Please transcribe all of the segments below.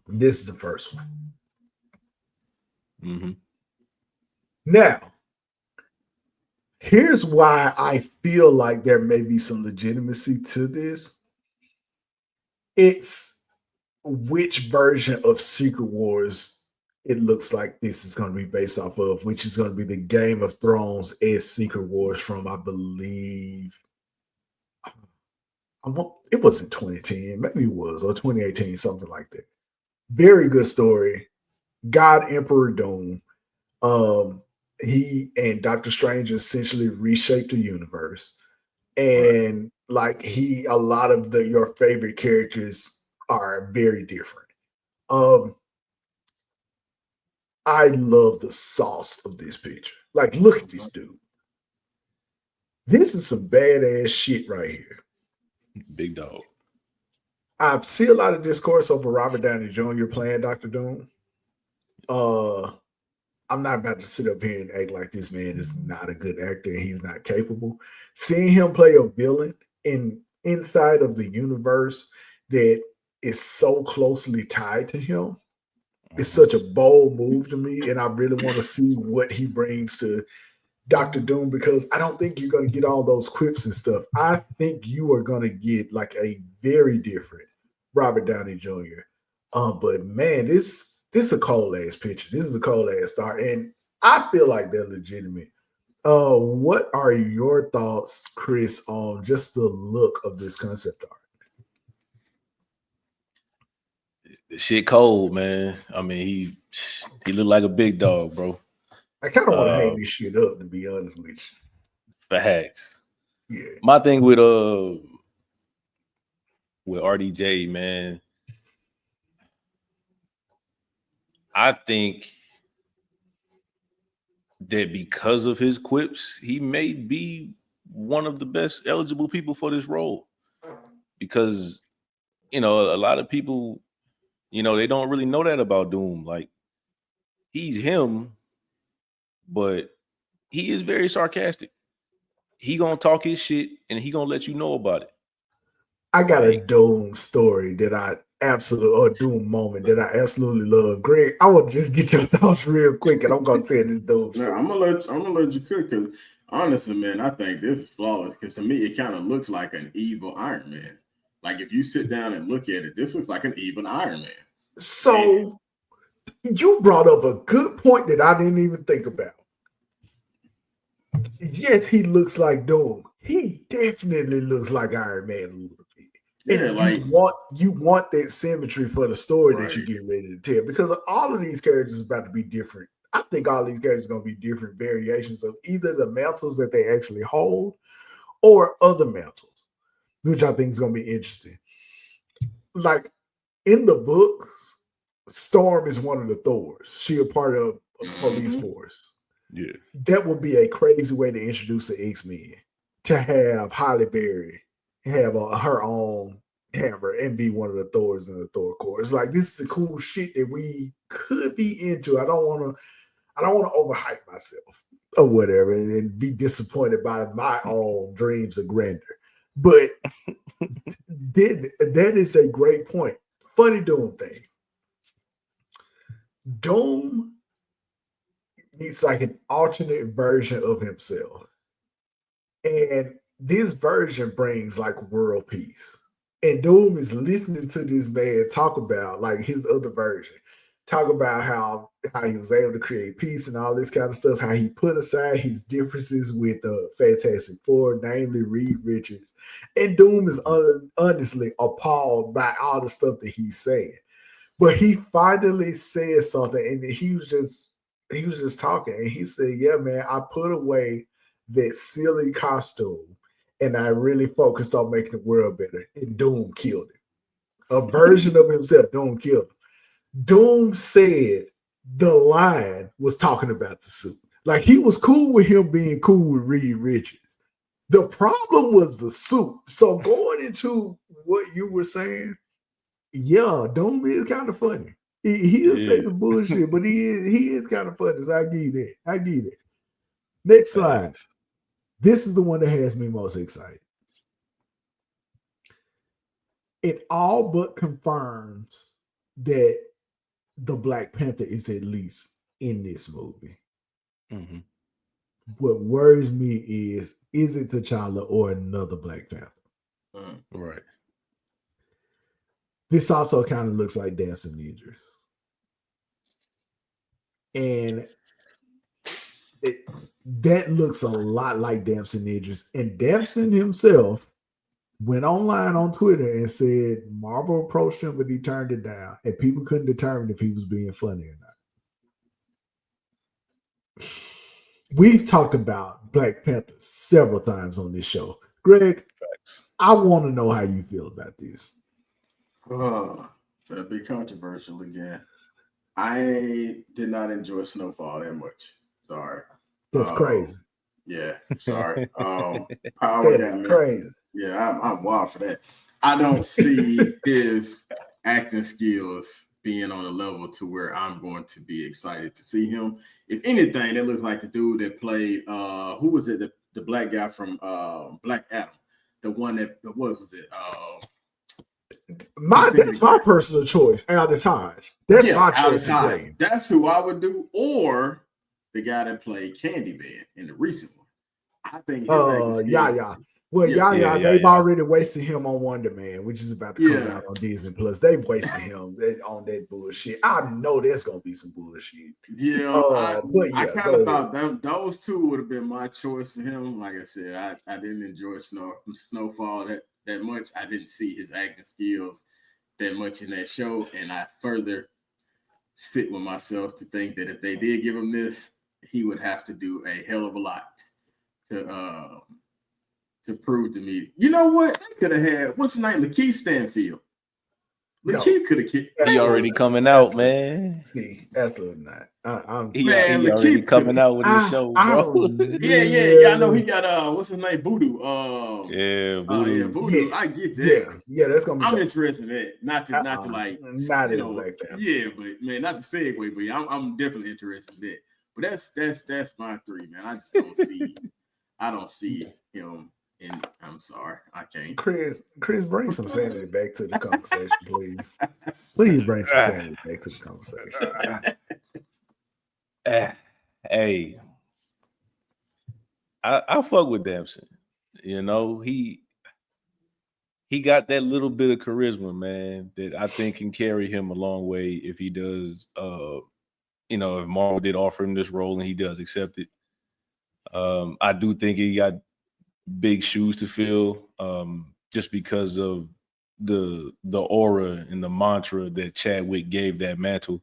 This is the first one. Mm-hmm. Now, here's why I feel like there may be some legitimacy to this. It's which version of Secret Wars it looks like this is going to be based off of, which is going to be the Game of Thrones as Secret Wars from, I believe, it wasn't 2010, maybe it was, or 2018, something like that. Very good story. God Emperor Doom. He and Doctor Strange essentially reshaped the universe. And like a lot of your favorite characters are very different. I love the sauce of this picture. Like, look at this dude. This is some badass shit right here. Big dog. I see a lot of discourse over Robert Downey Jr. playing Doctor Doom. I'm not about to sit up here and act like this man is not a good actor and he's not capable. Seeing him play a villain inside of the universe that is so closely tied to him is such a bold move to me, and I really want to see what he brings to Doctor Doom, because I don't think you're going to get all those quips and stuff. I think you are going to get like a very different Robert Downey Jr. But man, this is a cold ass picture. This is a cold ass star, and I feel like they're legitimate. What are your thoughts, Chris, on just the look of this concept art? Shit cold, man. I mean, he looked like a big dog, bro. I kind of want to hang this shit up, to be honest with you. Facts. Yeah. My thing with RDJ, man, I think that because of his quips, he may be one of the best eligible people for this role. Because, a lot of people, they don't really know that about Doom. Like, he's him, but he is very sarcastic. He gonna talk his shit and he gonna let you know about it. I got a Doom story that I or Doom moment that I absolutely love. Greg, I want to just get your thoughts real quick, and I'm gonna tell this Doom story. I'm gonna let you cook, because honestly, man, I think this is flawless. Because to me, it kind of looks like an evil Iron Man. Like, if you sit down and look at it, this looks like an evil Iron Man. So you brought up a good point that I didn't even think about. Yes, he looks like Doom. He definitely looks like Iron Man a little bit. Yeah, and like you want that symmetry for the story that you get ready to tell, because all of these characters is about to be different. I think all these characters are going to be different variations of either the mantles that they actually hold or other mantles, which I think is going to be interesting. Like in the books, Storm is one of the Thors. She a part of a police force. Yeah, that would be a crazy way to introduce the X-Men, to have Halle Berry have her own hammer and be one of the Thors in the Thor Corps. It's like, this is the cool shit that we could be into. I don't want to overhype myself or whatever and be disappointed by my own dreams of grandeur. But that is a great point. Funny Doom thing. Doom needs like an alternate version of himself. And this version brings like world peace. And Doom is listening to this man talk about like his other version, talk about how he was able to create peace and all this kind of stuff, how he put aside his differences with Fantastic Four, namely Reed Richards. And Doom is honestly appalled by all the stuff that he's saying. But he finally said something, and he was just talking, and he said, "Yeah, man, I put away that silly costume, and I really focused on making the world better." And Doom killed him. A version of himself, Doom killed him. Doom said the line was talking about the suit. Like, he was cool with him being cool with Reed Richards. The problem was the suit. So going into what you were saying, yeah, Doom is kind of funny. He'll say some bullshit, but he is kind of funny. So I give you that. Next slide. This is the one that has me most excited. It all but confirms that the Black Panther is at least in this movie. Mm-hmm. What worries me is it T'Challa or another Black Panther? Right. This also kind of looks like Dancing Ninjas. And that looks a lot like Dancing Ninjas. And Dancing himself went online on Twitter and said Marvel approached him, but he turned it down. And people couldn't determine if he was being funny or not. We've talked about Black Panther several times on this show. Greg, I want to know how you feel about this. That'd be controversial again. I did not enjoy Snowfall that much. Sorry. That's crazy. Yeah, sorry. Power got me. Crazy. Yeah, I'm wild for that. I don't see his acting skills being on a level to where I'm going to be excited to see him. If anything, that looks like the dude that played who was it? The black guy from Black Adam. The one that what was it? That's my personal choice. Aldous Hodge. That's my choice to play. That's who I would do, or the guy that played Candyman in the recent one. I think they've already wasted him on Wonder Man, which is about to come out on Disney Plus. They've wasted him on that bullshit. I know there's gonna be some bullshit. Yeah, I kind of thought those two would have been my choice for him. Like I said, I didn't enjoy Snowfall that much. I didn't see his acting skills that much in that show, and I further sit with myself to think that if they did give him this, he would have to do a hell of a lot to prove to me. You know what? They could have had what's his name, Lakeith Stanfield. Lakeith could have kicked. He already coming out, man. See, absolutely not. He already coming out with his show, bro. Yeah. I know he got what's his name, Voodoo. Voodoo. Voodoo. Yes. I get that. Yeah, that's gonna be. I'm interested in that. Not to like, not in Black Panther. Yeah, but man, not to segue, but I'm definitely interested in that. But that's my three, man. I just don't see. I don't see him. And I'm sorry, I can't. Chris, bring some sanity back to the conversation, please. Please bring some sanity back to the conversation. Hey, I fuck with Damson. You know, he got that little bit of charisma, man, that I think can carry him a long way if he does. If Marvel did offer him this role and he does accept it. I do think he got big shoes to fill, just because of the aura and the mantra that Chadwick gave that mantle.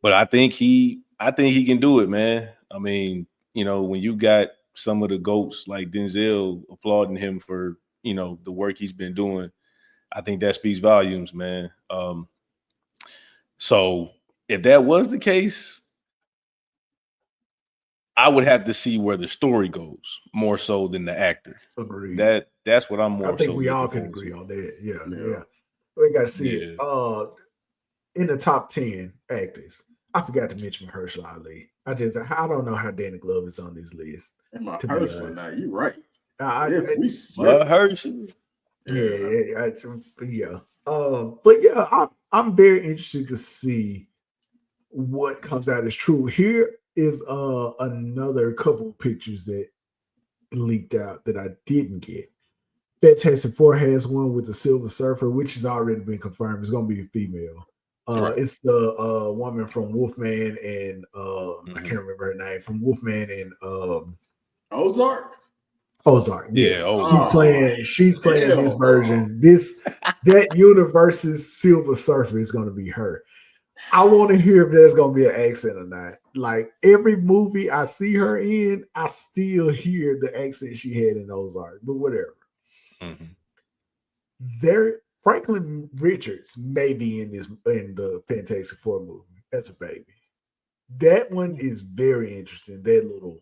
But I think he can do it, man. I mean, when you got some of the GOATs like Denzel applauding him for, the work he's been doing, I think that speaks volumes, man. So if that was the case, I would have to see where the story goes more so than the actor. Agreed. That's what I'm more. I think we all can agree on that. Yeah. We got to see it. In the top 10 actors, I forgot to mention Mahershala Ali. I don't know how Danny Glover is on this list. And Mahershala, now you're right. Mahershala. Yeah. I'm very interested to see what comes out as true. Here is another couple of pictures that leaked out that I didn't get. Fantastic Four has one with the Silver Surfer, which has already been confirmed. It's going to be a female. Right. It's the woman from Wolfman and I can't remember her name, from Wolfman and Ozark. Yes. She's playing this version. That universe's Silver Surfer is going to be her. I want to hear if there's going to be an accent or not. Like every movie I see her in, I still hear the accent she had in Ozark, but whatever. Franklin Richards may be in the Fantastic Four movie as a baby. That one is very interesting, that little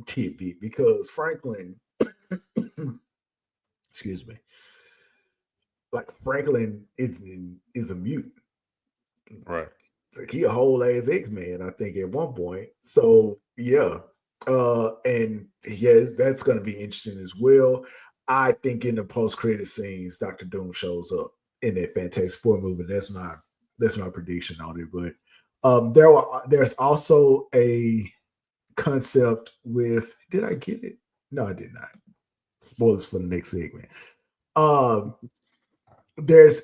tidbit, because Franklin, excuse me, like Franklin is a mutant. Right. Like he a whole ass X-Man, I think, at one point. So yeah. And that's gonna be interesting as well. I think in the post-credit scenes, Dr. Doom shows up in that Fantastic Four movie. That's my that's my prediction on it. But there's also a concept with. Did I get it? No, I did not. Spoilers for the next segment. There's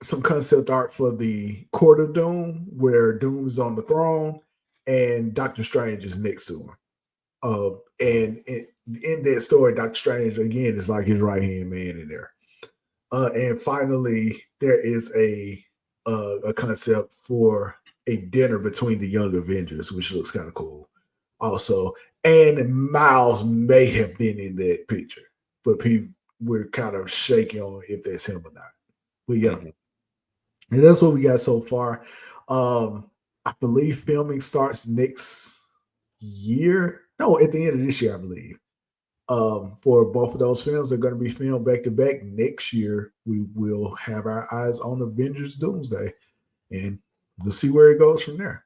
some concept art for the Court of Doom, where Doom is on the throne and Doctor Strange is next to him. And in that story, Doctor Strange again is like his right hand man in there. And finally, there is a concept for a dinner between the Young Avengers, which looks kind of cool. Also, and Miles may have been in that picture, but we're kind of shaky on if that's him or not. But yeah, and that's what we got so far. I believe filming starts next year. No, at the end of this year, I believe. For both of those films, they're going to be filmed back to back. Next year, we will have our eyes on Avengers Doomsday, and we'll see where it goes from there.